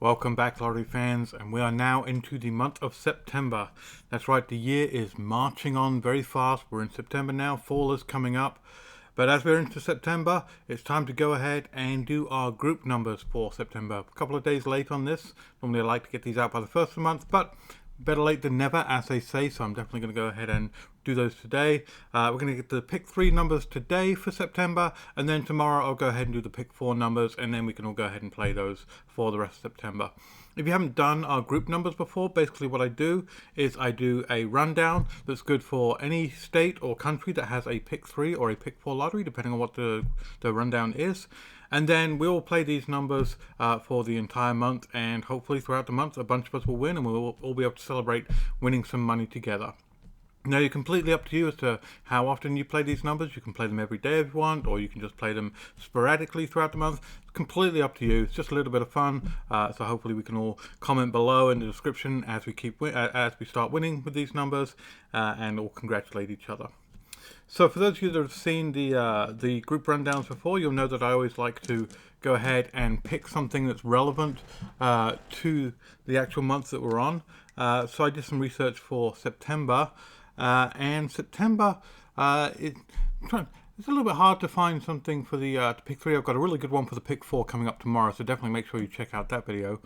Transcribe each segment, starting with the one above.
Welcome back, lottery fans, and we are now into the month of September. That's right, the year is marching on very fast. We're in September now, fall is coming up. But as we're into September, it's time to go ahead and do our group numbers for September. A couple of days late on this. Normally I like to get these out by the first of the month, but better late than never, as they say, so I'm definitely going to go ahead and do those today. We're going to get the pick 3 numbers today for September, and then tomorrow I'll go ahead and do the pick 4 numbers, and then we can all go ahead and play those for the rest of September. If you haven't done our group numbers before, basically what I do is I do a rundown that's good for any state or country that has a pick 3 or a pick 4 lottery, depending on what the rundown is. And then we'll play these numbers for the entire month, and hopefully throughout the month a bunch of us will win, and we'll all be able to celebrate winning some money together. Now, you're completely up to you as to how often you play these numbers. You can play them every day if you want, or you can just play them sporadically throughout the month. It's completely up to you. It's just a little bit of fun. So hopefully we can all comment below in the description as we start winning with these numbers, and all congratulate each other. So for those of you that have seen the group rundowns before, you'll know that I always like to go ahead and pick something that's relevant to the actual month that we're on. So I did some research for September. And September, it's a little bit hard to find something for the to pick 3. I've got a really good one for the pick 4 coming up tomorrow, so definitely make sure you check out that video.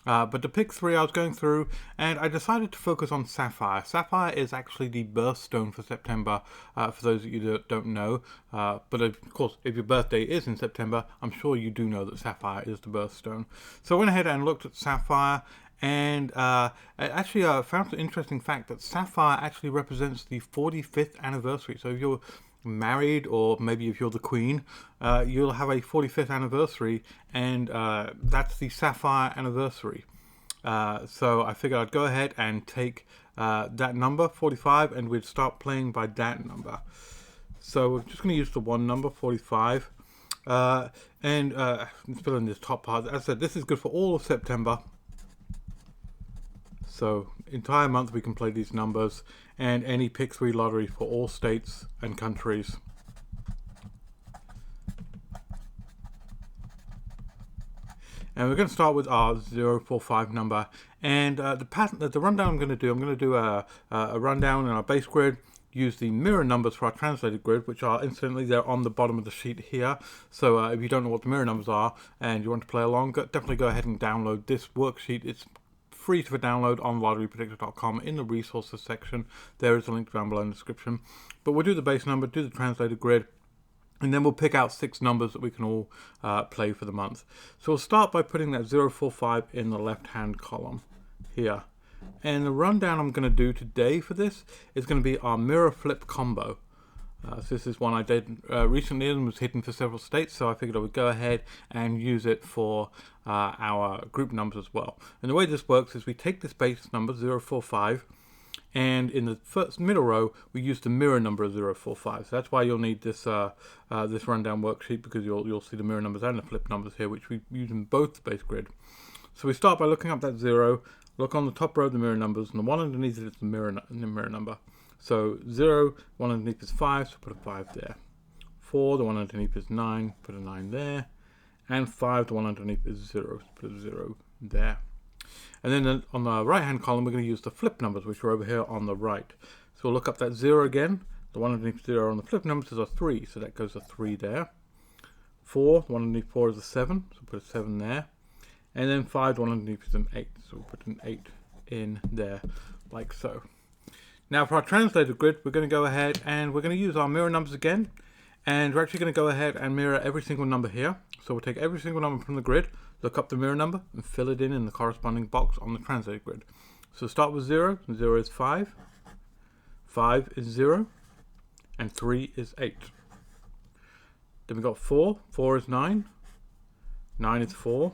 But the pick 3 I was going through, and I decided to focus on sapphire. Sapphire is actually the birthstone for September, for those of you that don't know. But of course, if your birthday is in September, I'm sure you do know that sapphire is the birthstone. So I went ahead and looked at sapphire, and I actually found an interesting fact that sapphire actually represents the 45th anniversary. So if you're married, or maybe if you're the queen, you'll have a 45th anniversary, and that's the sapphire anniversary. So I figured I'd go ahead and take that number, 45, and we'd start playing by that number. So we're just going to use the one number, 45. And let's fill in this top part. As I said, this is good for all of September. So entire month we can play these numbers, and any pick 3 lottery for all states and countries. And we're going to start with our 045 number, and the rundown I'm going to do a rundown in our base grid. Use the mirror numbers for our translated grid, which are incidentally they're on the bottom of the sheet here. So if you don't know what the mirror numbers are and you want to play along, definitely go ahead and download this worksheet. It's free for download on lotterypredictor.com in the resources section. There is a link down below in the description. But we'll do the base number, do the translated grid, and then we'll pick out 6 numbers that we can all play for the month. So we'll start by putting that 045 in the left-hand column here. And the rundown I'm going to do today for this is going to be our mirror flip combo. So this is one I did recently and was hidden for several states, so I figured I would go ahead and use it for our group numbers as well. And the way this works is we take this base number 045, and in the middle row we use the mirror number of 045. So that's why you'll need this this rundown worksheet, because you'll see the mirror numbers and the flip numbers here, which we use in both the base grid. So we start by looking up that 0, look on the top row of the mirror numbers, and the one underneath it is the mirror number. So 0, one underneath is 5, so put a 5 there. 4, the one underneath is 9, put a 9 there. And 5, the one underneath is 0, so put a 0 there. And then on the right hand column, we're going to use the flip numbers, which are over here on the right. So we'll look up that 0 again. The one underneath 0 on the flip numbers is a 3, so that goes a 3 there. 4, the one underneath 4 is a 7, so put a 7 there. And then 5, the one underneath is an 8, so we'll put an 8 in there, like so. Now for our translated grid, we're going to go ahead and we're going to use our mirror numbers again, and we're actually going to go ahead and mirror every single number here. So we'll take every single number from the grid, look up the mirror number, and fill it in the corresponding box on the translated grid. So start with 0, 0 is 5, 5 is 0, and 3 is 8. Then we've got 4, 4 is 9, 9 is 4,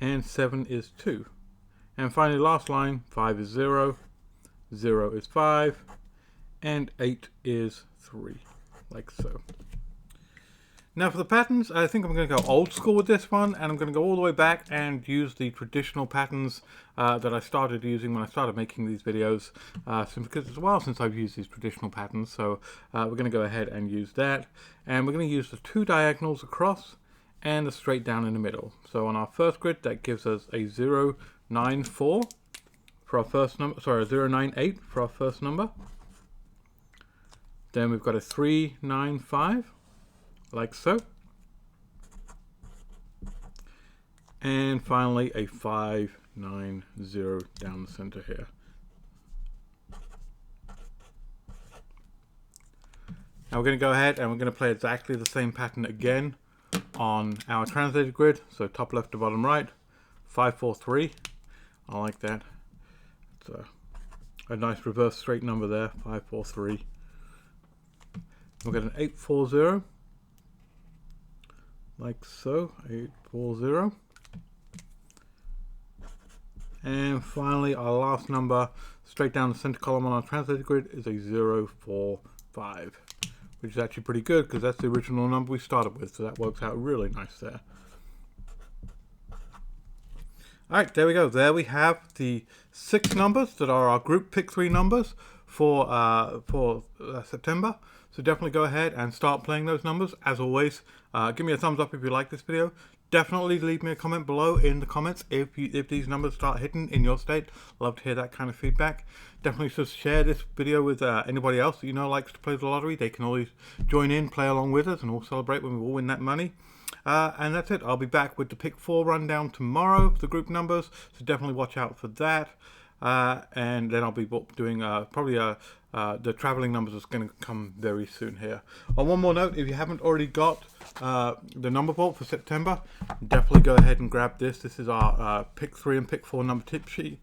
and 7 is 2. And finally, last line, 5 is 0, 0 is 5, and 8 is 3, like so. Now for the patterns, I think I'm going to go old school with this one, and I'm going to go all the way back and use the traditional patterns that I started using when I started making these videos, simply because it's a while since I've used these traditional patterns. So we're going to go ahead and use that, and we're going to use the 2 diagonals across and a straight down in the middle. So on our first grid, that gives us a 094 for our first number, sorry, a 098 for our first number. Then we've got a 395, like so. And finally a 590 down the center here. Now we're going to go ahead and we're going to play exactly the same pattern again on our translated grid. So top left to bottom right, 543. I like that. It's a nice reverse straight number there, 543. We'll get an 840, like so, 840. And finally, our last number, straight down the center column on our translated grid, is a 045, which is actually pretty good because that's the original number we started with, so that works out really nice there. Alright, there we go. There we have the 6 numbers that are our group pick 3 numbers for September. So definitely go ahead and start playing those numbers. As always, give me a thumbs up if you like this video. Definitely leave me a comment below in the comments if these numbers start hitting in your state. Love to hear that kind of feedback. Definitely just share this video with anybody else that you know likes to play the lottery. They can always join in, play along with us, and all celebrate when we all win that money. And that's it. I'll be back with the pick 4 rundown tomorrow for the group numbers, so definitely watch out for that. And then I'll be doing probably the traveling numbers is going to come very soon here. On one more note, if you haven't already got the number vault for September, definitely go ahead and grab this. This is our pick 3 and pick 4 number tip sheet.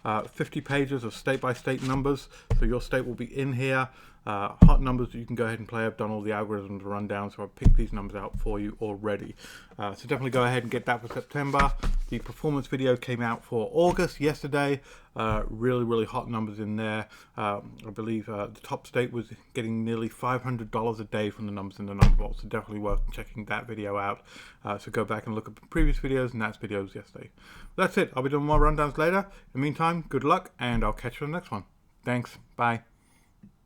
50 pages of state-by-state numbers, so your state will be in here. Hot numbers that you can go ahead and play. I've done all the algorithms rundown, so I've picked these numbers out for you already. So definitely go ahead and get that for September. The performance video came out for August yesterday. Really hot numbers in there. I believe the top state was getting nearly $500 a day from the numbers in the number vault, so definitely worth checking that video out. So go back and look at the previous videos, and that's videos yesterday. That's it. I'll be doing more rundowns later. In the meantime, good luck, and I'll catch you on the next one. Thanks. Bye.